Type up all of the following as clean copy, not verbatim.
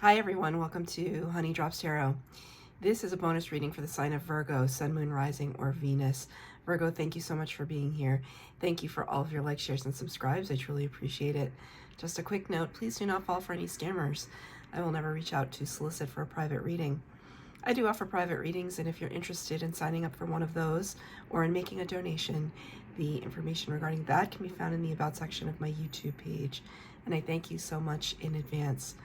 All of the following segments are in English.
Hi everyone, welcome to Honey Drops Tarot. This is a bonus reading for the sign of Virgo, Sun, Moon, Rising, or Venus. Virgo, thank you so much for being here. Thank you for all of your likes, shares, and subscribes. I truly appreciate it. Just a quick note, please do not fall for any scammers. I will never reach out to solicit for a private reading. I do offer private readings, and if you're interested in signing up for one of those or in making a donation, the information regarding that can be found in the About section of my YouTube page. And I thank you so much in advance.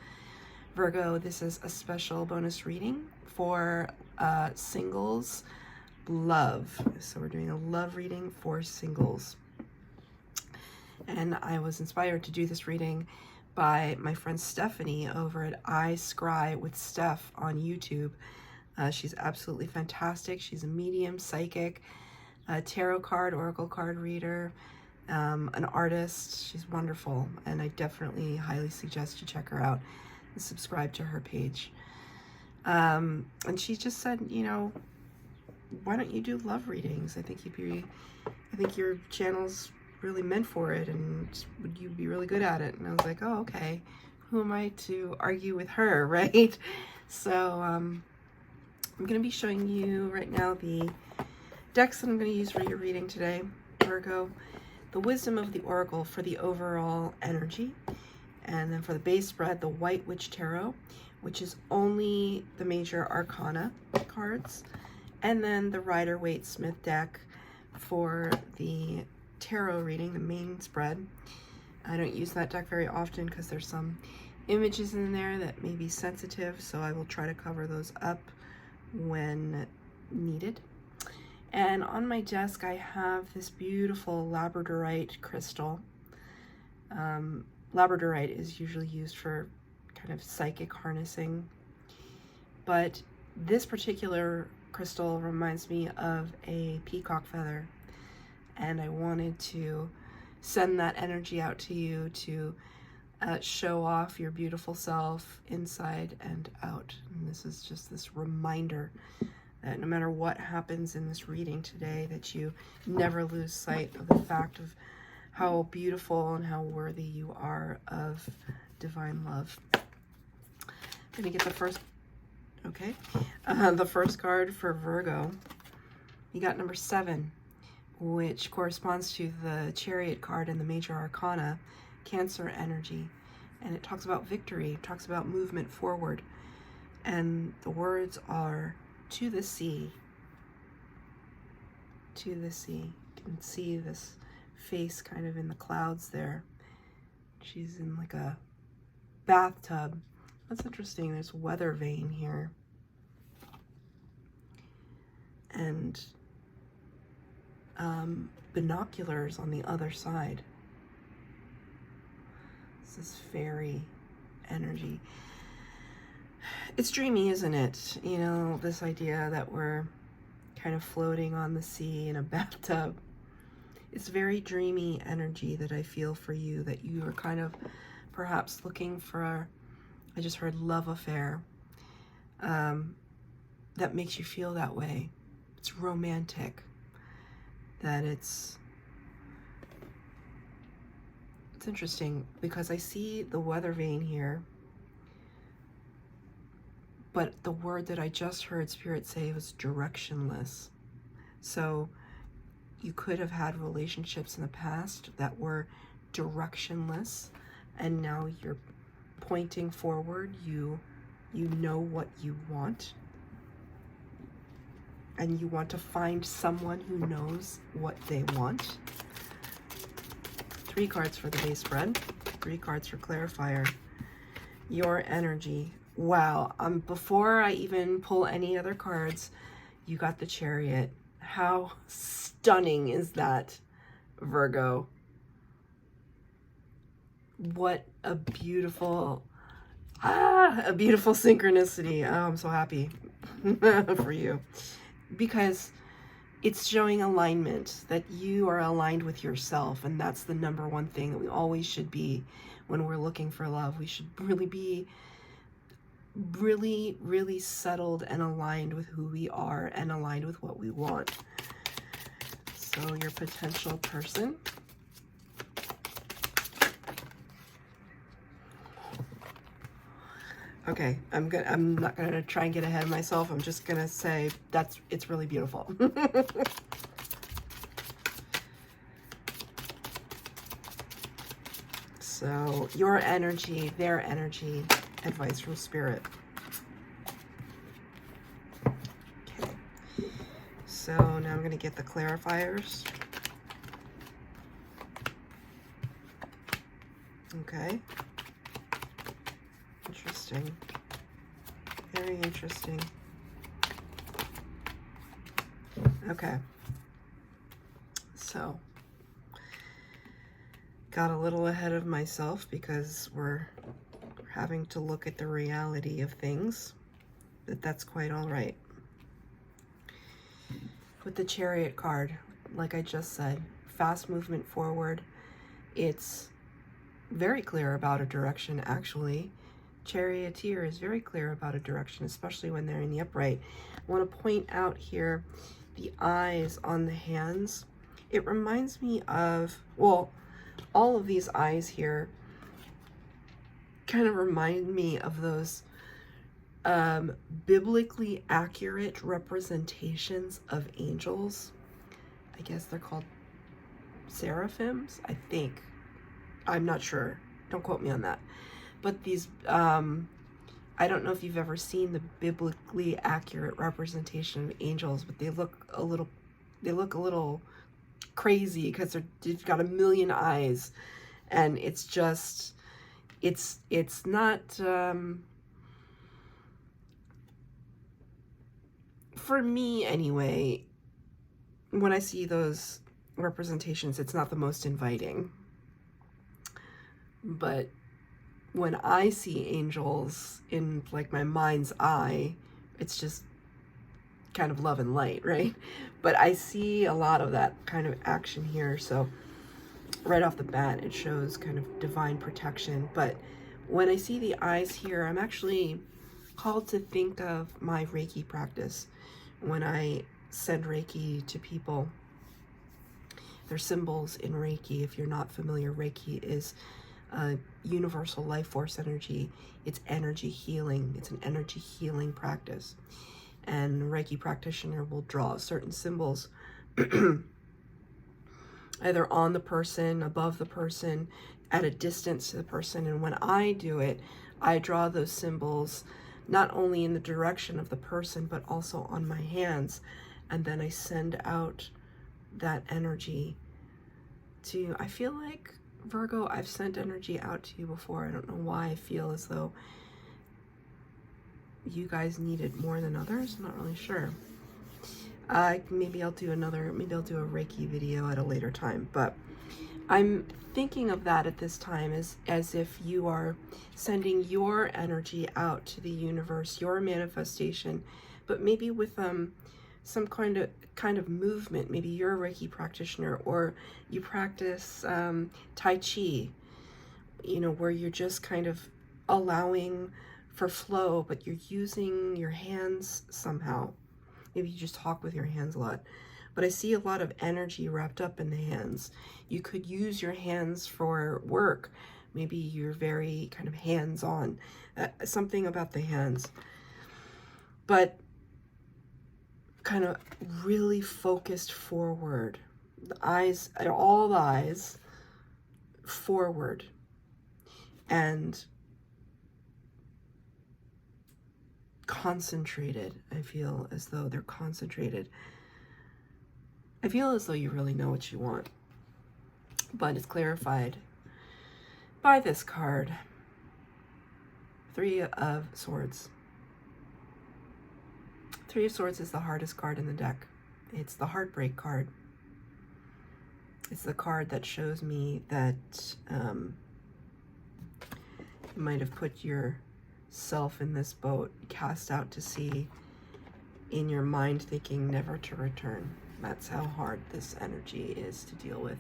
Virgo, this is a special bonus reading for singles love. So we're doing a love reading for singles. And I was inspired to do this reading by my friend Stephanie over at I Scry with Steph on YouTube. She's absolutely fantastic. She's a medium, psychic, tarot card, oracle card reader, an artist. She's wonderful, and I definitely highly suggest you check her out and subscribe to her page. And she just said, you know, why don't you do love readings? I think your channel's really meant for it, and would you be really good at it? And I was like, oh, okay. Who am I to argue with her, right? So I'm going to be showing you right now the decks that I'm going to use for your reading today, Virgo. The Wisdom of the Oracle for the overall energy. And then for the base spread, the White Witch Tarot, which is only the major arcana cards. And then the Rider-Waite-Smith deck for the tarot reading, the main spread. I don't use that deck very often because there's some images in there that may be sensitive, so I will try to cover those up when needed. And on my desk, I have this beautiful labradorite crystal. Labradorite is usually used for kind of psychic harnessing, but this particular crystal reminds me of a peacock feather, and I wanted to send that energy out to you to show off your beautiful self inside and out. And this is just this reminder that no matter what happens in this reading today, that you never lose sight of the fact of how beautiful and how worthy you are of divine love. I'm gonna get the first, okay, the first card for Virgo. You got number 7, which corresponds to the Chariot card in the major arcana, Cancer energy. And it talks about victory, it talks about movement forward. And the words are, to the sea. To the sea. You can see this face kind of in the clouds there. She's in like a bathtub. That's interesting. There's weather vane here. And binoculars on the other side. This is fairy energy. It's dreamy, isn't it? You know, this idea that we're kind of floating on the sea in a bathtub. It's very dreamy energy that I feel for you, that you are kind of perhaps looking for, I just heard love affair, that makes you feel that way. It's romantic, that it's interesting because I see the weather vane here, but the word that I just heard Spirit say was directionless. So you could have had relationships in the past that were directionless, and now you're pointing forward. You know what you want, and you want to find someone who knows what they want. 3 cards for the base spread, 3 cards for clarifier. Your energy. Wow. Before I even pull any other cards, you got the Chariot. How stunning is that, Virgo? What a beautiful synchronicity. Oh, I'm so happy for you, because it's showing alignment, that you are aligned with yourself, and that's the number one thing that we always should be when we're looking for love. We should really be really settled and aligned with who we are and aligned with what we want. So your potential person. Okay, I'm not gonna try and get ahead of myself. I'm just gonna say it's really beautiful. So your energy, their energy, advice from Spirit. Okay. So now I'm going to get the clarifiers. Okay. Interesting. Very interesting. Okay. So, got a little ahead of myself because we're having to look at the reality of things, but that's quite all right. With the Chariot card, like I just said, fast movement forward. It's very clear about a direction, actually. Charioteer is very clear about a direction, especially when they're in the upright. I want to point out here the eyes on the hands. It reminds me of, well, all of these eyes here kind of remind me of those biblically accurate representations of angels. I guess they're called seraphims, I think. I'm not sure. Don't quote me on that. But these, I don't know if you've ever seen the biblically accurate representation of angels, but they look a little crazy because they've got a million eyes, and it's just, it's not, for me anyway, when I see those representations, it's not the most inviting. But when I see angels in like my mind's eye, it's just kind of love and light, right? But I see a lot of that kind of action here. So right off the bat, it shows kind of divine protection. But when I see the eyes here, I'm actually called to think of my Reiki practice. When I send Reiki to people, there's symbols in Reiki. If you're not familiar, Reiki is universal life force energy. It's energy healing. It's an energy healing practice. And the Reiki practitioner will draw certain symbols either on the person, above the person, at a distance to the person. And when I do it, I draw those symbols not only in the direction of the person, but also on my hands. And then I send out that energy to, I feel like, Virgo, I've sent energy out to you before. I don't know why I feel as though you guys need it more than others. I'm not really sure. Maybe I'll do a Reiki video at a later time, but I'm thinking of that at this time as if you are sending your energy out to the universe, your manifestation, but maybe with some kind of movement. Maybe you're a Reiki practitioner, or you practice Tai Chi, where you're just kind of allowing for flow, but you're using your hands somehow. Maybe you just talk with your hands a lot. But I see a lot of energy wrapped up in the hands. You could use your hands for work. Maybe you're very kind of hands-on. Something about the hands. But kind of really focused forward. The eyes, all the eyes forward. And concentrated. I feel as though they're concentrated. I feel as though you really know what you want. But it's clarified by this card. 3 of Swords. 3 of Swords is the hardest card in the deck. It's the heartbreak card. It's the card that shows me that you might have put yourself in this boat, cast out to sea, in your mind thinking never to return. That's how hard this energy is to deal with.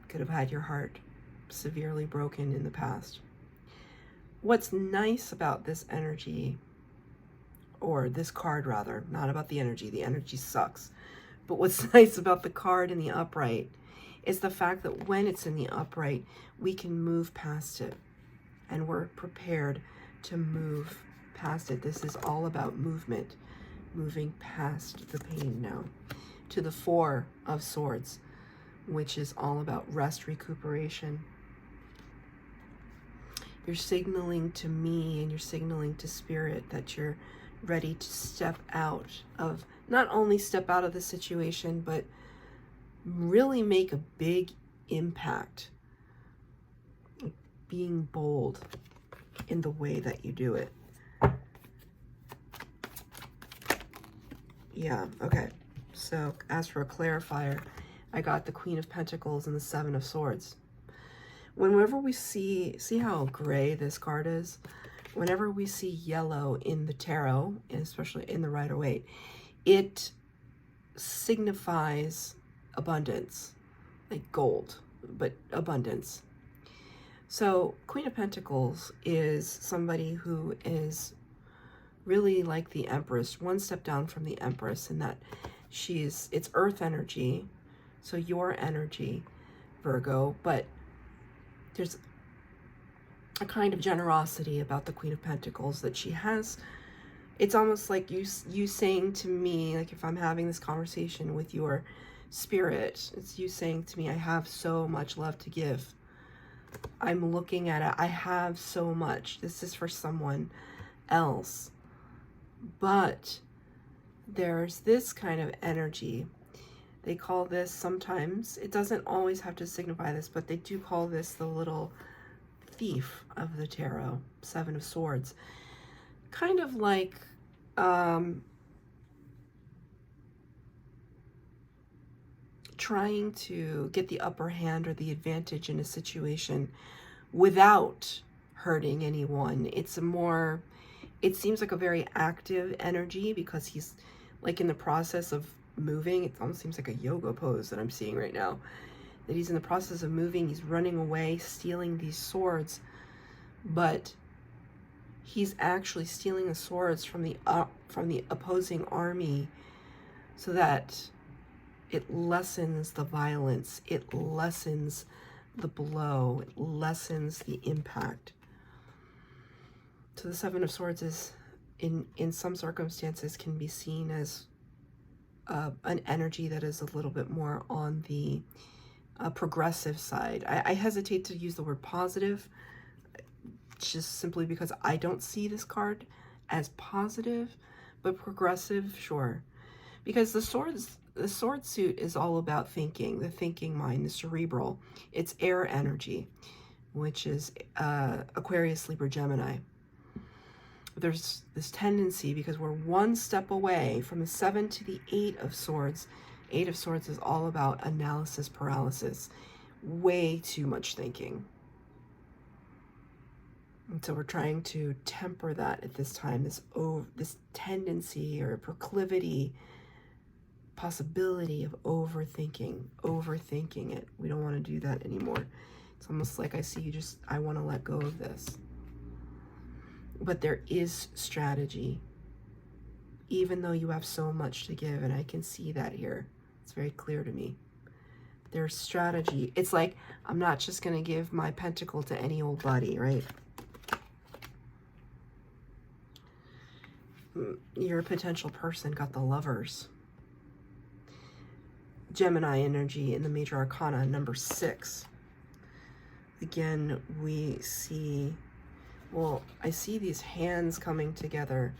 Could have had your heart severely broken in the past. What's nice about this energy, or this card rather, not about the energy sucks, but what's nice about the card in the upright is the fact that when it's in the upright, we can move past it, and we're prepared to move past it. This is all about movement, moving past the pain now. To the Four of Swords, which is all about rest, recuperation. You're signaling to me and you're signaling to Spirit that you're ready to step out of, not only step out of the situation, but really make a big impact. Being bold in the way that you do it. Yeah, okay. So as for a clarifier, I got the Queen of Pentacles and the Seven of Swords. Whenever we see how gray this card is? Whenever we see yellow in the tarot, and especially in the Rider-Waite, it signifies abundance, like gold, but abundance. So Queen of Pentacles is somebody who is really like the Empress, one step down from the Empress, in that it's earth energy, so your energy, Virgo, but there's a kind of generosity about the Queen of Pentacles that she has. It's almost like you saying to me, like if I'm having this conversation with your spirit, it's you saying to me, I have so much love to give. I'm looking at it, I have so much. This is for someone else. But there's this kind of energy. They call this sometimes, it doesn't always have to signify this, but they do call this the little thief of the tarot, Seven of Swords. Kind of like trying to get the upper hand or the advantage in a situation without hurting anyone. It's a more, it seems like a very active energy because he's like in the process of moving. It almost seems like a yoga pose that I'm seeing right now. That he's in the process of moving, he's running away, stealing these swords, but he's actually stealing the swords from the opposing army so that it lessens the violence, it lessens the blow, it lessens the impact. So the Seven of Swords is, in some circumstances, can be seen as an energy that is a little bit more on the progressive side. I hesitate to use the word positive, just simply because I don't see this card as positive, but progressive, sure. Because the sword suit is all about thinking, the thinking mind, the cerebral. It's air energy, which is Aquarius, Libra, Gemini. There's this tendency, because we're one step away from the 7 to the 8 of Swords. 8 of Swords is all about analysis paralysis. Way too much thinking. And so we're trying to temper that at this time, this tendency or proclivity, possibility of overthinking it. We don't want to do that anymore. It's almost like I see you just, I want to let go of this. But there is strategy, even though you have so much to give, and I can see that here. It's very clear to me. There's strategy. It's like, I'm not just going to give my pentacle to any old buddy, right? Your potential person got the Lovers. Gemini energy in the Major Arcana, number 6. Again, we see, well, I see these hands coming together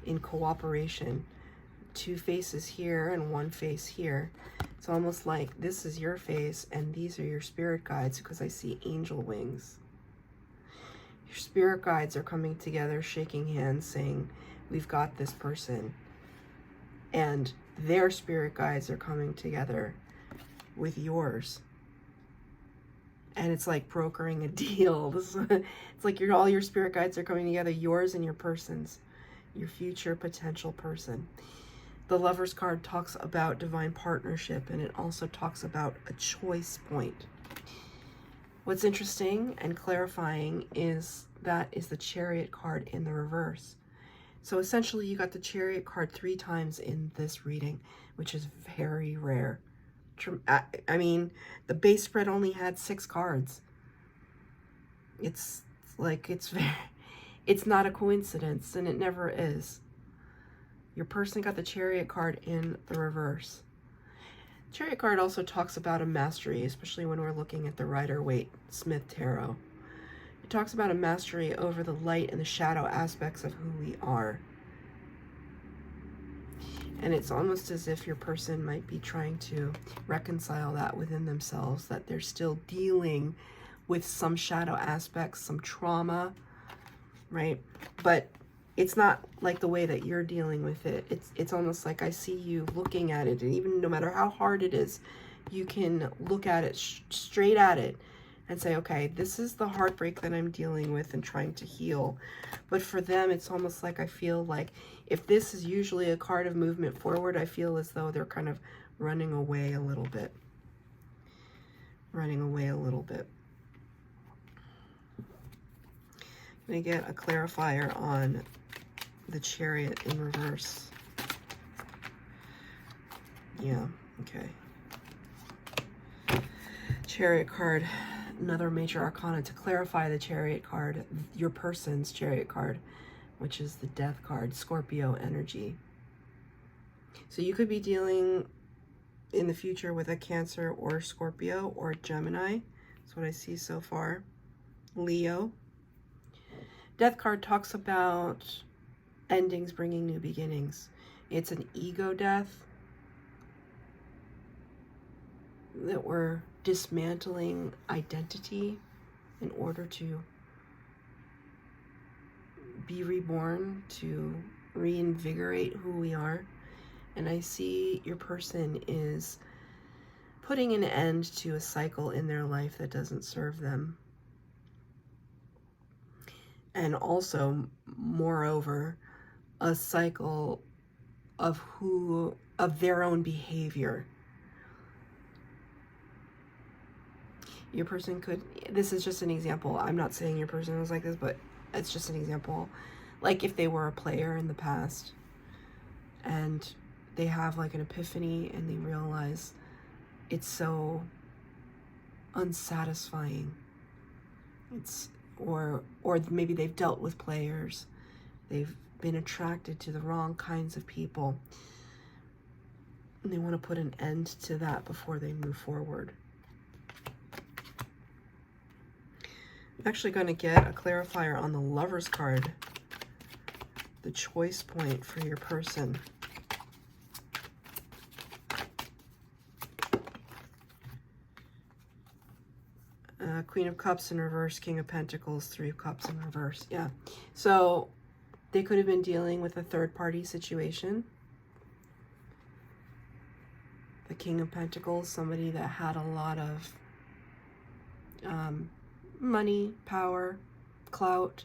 in cooperation. 2 faces here and 1 face here. It's almost like this is your face and these are your spirit guides, because I see angel wings. Your spirit guides are coming together, shaking hands, saying, we've got this person. And their spirit guides are coming together with yours. And it's like brokering a deal. It's like all your spirit guides are coming together, yours and your person's, your future potential person. The Lovers card talks about divine partnership, and it also talks about a choice point. What's interesting and clarifying is that is the Chariot card in the reverse. So essentially you got the Chariot card 3 times in this reading, which is very rare. I mean, the base spread only had 6 cards. It's like, It's not a coincidence, and it never is. Your person got the Chariot card in the reverse. Chariot card also talks about a mastery, especially when we're looking at the Rider-Waite-Smith Tarot. It talks about a mastery over the light and the shadow aspects of who we are. And it's almost as if your person might be trying to reconcile that within themselves, that they're still dealing with some shadow aspects, some trauma, right? But it's not like the way that you're dealing with it. It's almost like I see you looking at it, and even no matter how hard it is, you can look at it straight at it and say, okay, this is the heartbreak that I'm dealing with and trying to heal. But for them, it's almost like I feel like if this is usually a card of movement forward, I feel as though they're kind of running away a little bit. Running away a little bit. I'm going to get a clarifier on the Chariot in reverse. Yeah, okay. Chariot card, another major arcana to clarify the Chariot card, your person's Chariot card, which is the Death card, Scorpio energy. So you could be dealing in the future with a Cancer or Scorpio or Gemini. That's what I see so far. Leo. Death card talks about endings bringing new beginnings. It's an ego death that we're dismantling identity in order to be reborn, to reinvigorate who we are. And I see your person is putting an end to a cycle in their life that doesn't serve them. And also, moreover, a cycle of their own behavior. Your person could, this is just an example. I'm not saying your person was like this, but it's just an example. Like if they were a player in the past and they have like an epiphany and they realize it's so unsatisfying. Or maybe they've dealt with players. They've been attracted to the wrong kinds of people. And they want to put an end to that before they move forward. I'm actually going to get a clarifier on the Lover's card. The choice point for your person. Queen of Cups in reverse, King of Pentacles, Three of Cups in reverse. Yeah. So they could have been dealing with a third-party situation. The King of Pentacles, somebody that had a lot of money, power, clout.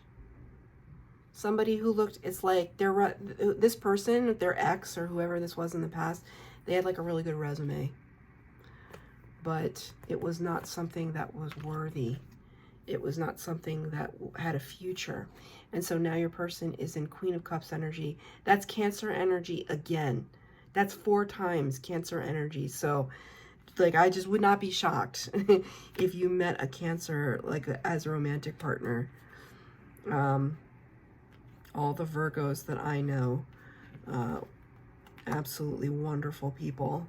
Somebody who looked, it's like this person, their ex or whoever this was in the past, they had like a really good resume. But it was not something that was worthy. It was not something that had a future. And so now your person is in Queen of Cups energy. That's Cancer energy again. That's 4 times Cancer energy. So like, I just would not be shocked if you met a Cancer like as a romantic partner. All the Virgos that I know, absolutely wonderful people.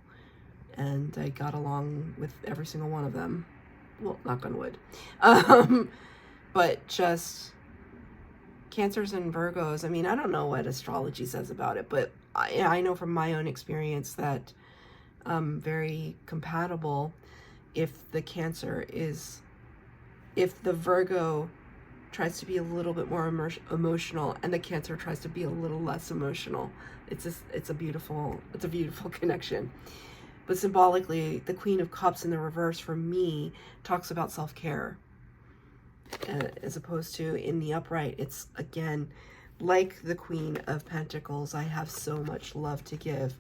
And I got along with every single one of them. Well, knock on wood. But just Cancers and Virgos, I mean, I don't know what astrology says about it, but I know from my own experience that very compatible if the Cancer is, if the Virgo tries to be a little bit more emotional and the Cancer tries to be a little less emotional. It's a beautiful connection. But symbolically, the Queen of Cups in the reverse for me talks about self-care. As opposed to in the upright, it's again, like the Queen of Pentacles, I have so much love to give.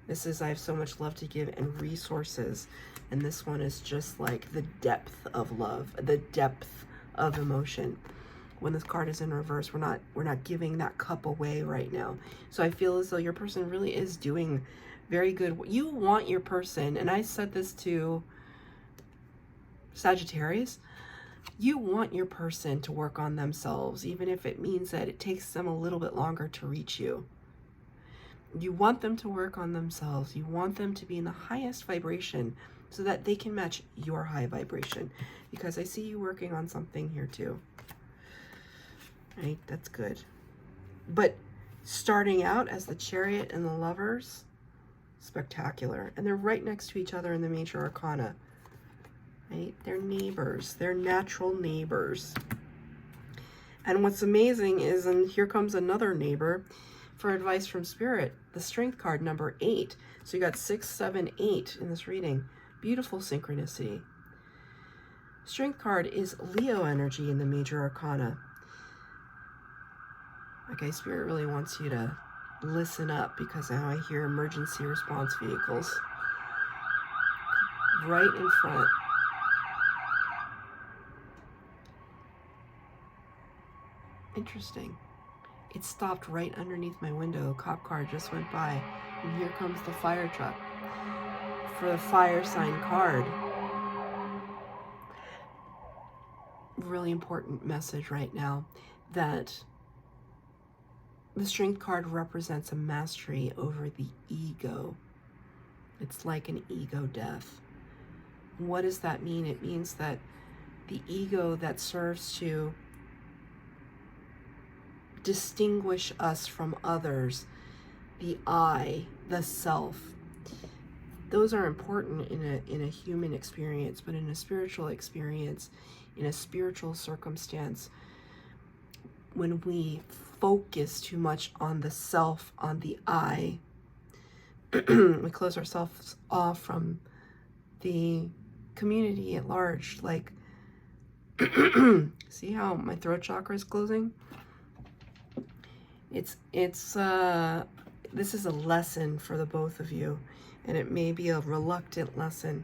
This is, I have so much love to give and resources. And this one is just like the depth of love, the depth of emotion. When this card is in reverse, we're not giving that cup away right now. So I feel as though your person really is doing very good. You want your person, and I said this to Sagittarius, You want your person to work on themselves, even if it means that it takes them a little bit longer to reach you. You want them to work on themselves. You want them to be in the highest vibration so that they can match your high vibration. Because I see you working on something here too. Right? That's good. But starting out as the Chariot and the Lovers, spectacular. And they're right next to each other in the major arcana. Right? They're neighbors. They're natural neighbors. And what's amazing is, and here comes another neighbor for advice from Spirit, the Strength card, number 8. So you got 6, 7, 8 in this reading. Beautiful synchronicity. Strength card is Leo energy in the major arcana. Okay, Spirit really wants you to listen up, because now I hear emergency response vehicles right in front. Interesting. It stopped right underneath my window. A cop car just went by, and here comes the fire truck for the fire sign card. Really important message right now, that the Strength card represents a mastery over the ego. It's like an ego death. What does that mean? It means that the ego that serves to distinguish us from others, the I, the self, those are important in a human experience, but in a spiritual experience, in a spiritual circumstance, when we focus too much on the self, on the I, we close ourselves off from the community at large. Like, see how my throat chakra is closing? This is a lesson for the both of you, and it may be a reluctant lesson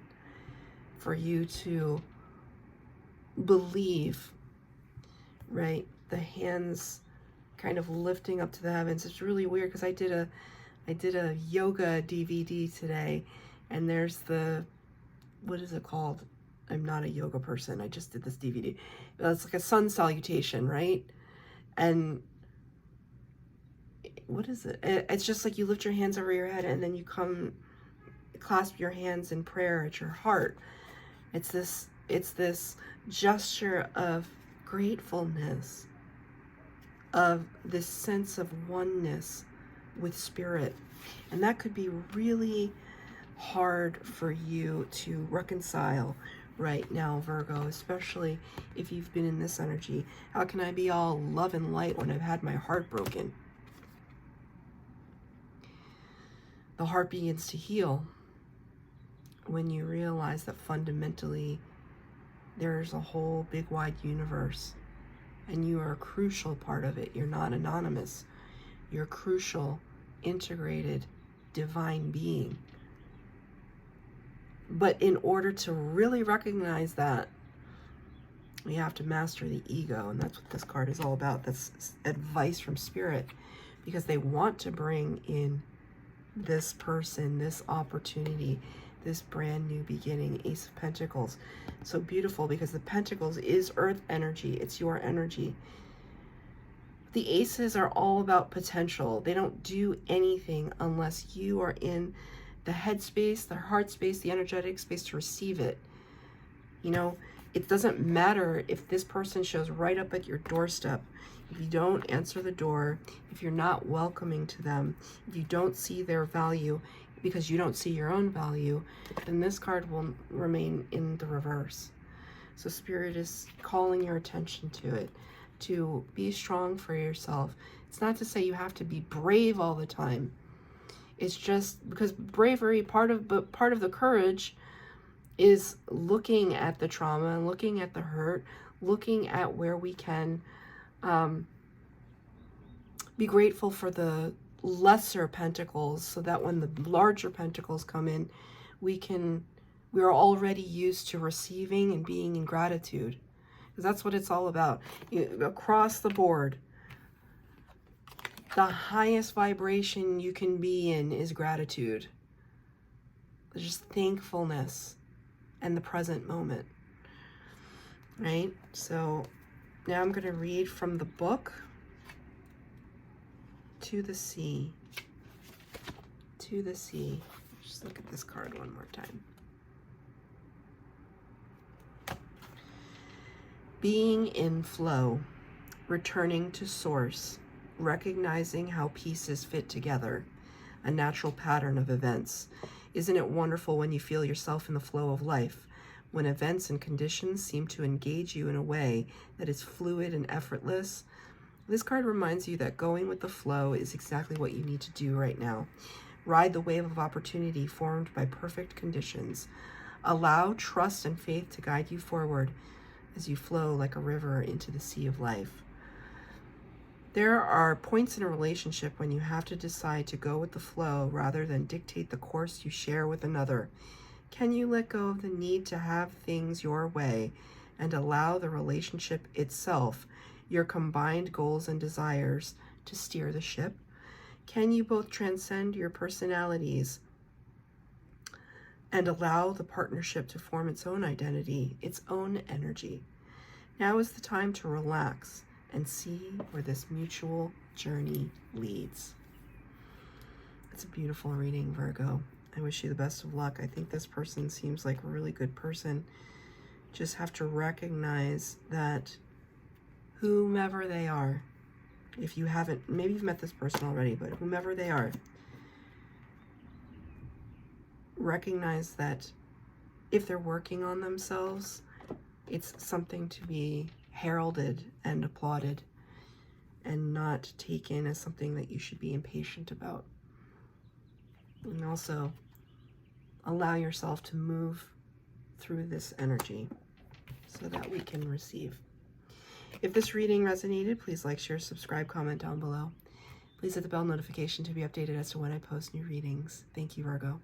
for you to believe, right? The hands kind of lifting up to the heavens. It's really weird, because I did a yoga DVD today, and there's the, what is it called? I'm not a yoga person. I just did this DVD. It's like a sun salutation, right? And what is it? It's just like you lift your hands over your head, and then you come clasp your hands in prayer at your heart. It's this gesture of gratefulness, of this sense of oneness with Spirit. And that could be really hard for you to reconcile right now, Virgo, especially if you've been in this energy. How can I be all love and light when I've had my heart broken? The heart begins to heal when you realize that fundamentally there's a whole big wide universe, and you are a crucial part of it. You're not anonymous. You're a crucial, integrated, divine being. But in order to really recognize that, we have to master the ego, and that's what this card is all about. That's advice from Spirit, because they want to bring in this person, this opportunity, this brand new beginning. Ace of Pentacles. So beautiful, because the Pentacles is earth energy. It's your energy. The aces are all about potential. They don't do anything unless you are in the head space, the heart space, the energetic space to receive it. You know, it doesn't matter if this person shows right up at your doorstep. If you don't answer the door, if you're not welcoming to them, if you don't see their value because you don't see your own value, then this card will remain in the reverse. So Spirit is calling your attention to it, to be strong for yourself. It's not to say you have to be brave all the time. It's just because bravery, part of the courage is looking at the trauma, looking at the hurt, looking at where we can be grateful for the lesser pentacles, so that when the larger pentacles come in, we are already used to receiving and being in gratitude. Because that's what it's all about. Across the board, the highest vibration you can be in is gratitude. Just thankfulness and the present moment, right? So now I'm going to read from the book, To the Sea. To the Sea. Just look at this card one more time. Being in flow, returning to source, recognizing how pieces fit together, a natural pattern of events. Isn't it wonderful when you feel yourself in the flow of life, when events and conditions seem to engage you in a way that is fluid and effortless? This card reminds you that going with the flow is exactly what you need to do right now. Ride the wave of opportunity formed by perfect conditions. Allow trust and faith to guide you forward as you flow like a river into the sea of life. There are points in a relationship when you have to decide to go with the flow rather than dictate the course you share with another. Can you let go of the need to have things your way and allow the relationship itself, your combined goals and desires, to steer the ship? Can you both transcend your personalities and allow the partnership to form its own identity, its own energy? Now is the time to relax and see where this mutual journey leads. It's a beautiful reading, Virgo. I wish you the best of luck. I think this person seems like a really good person. Just have to recognize that whomever they are, if you haven't, maybe you've met this person already, but whomever they are, recognize that if they're working on themselves, it's something to be heralded and applauded and not taken as something that you should be impatient about. And also allow yourself to move through this energy so that we can receive. If this reading resonated, please like, share, subscribe, comment down below. Please hit the bell notification to be updated as to when I post new readings. Thank you, Virgo.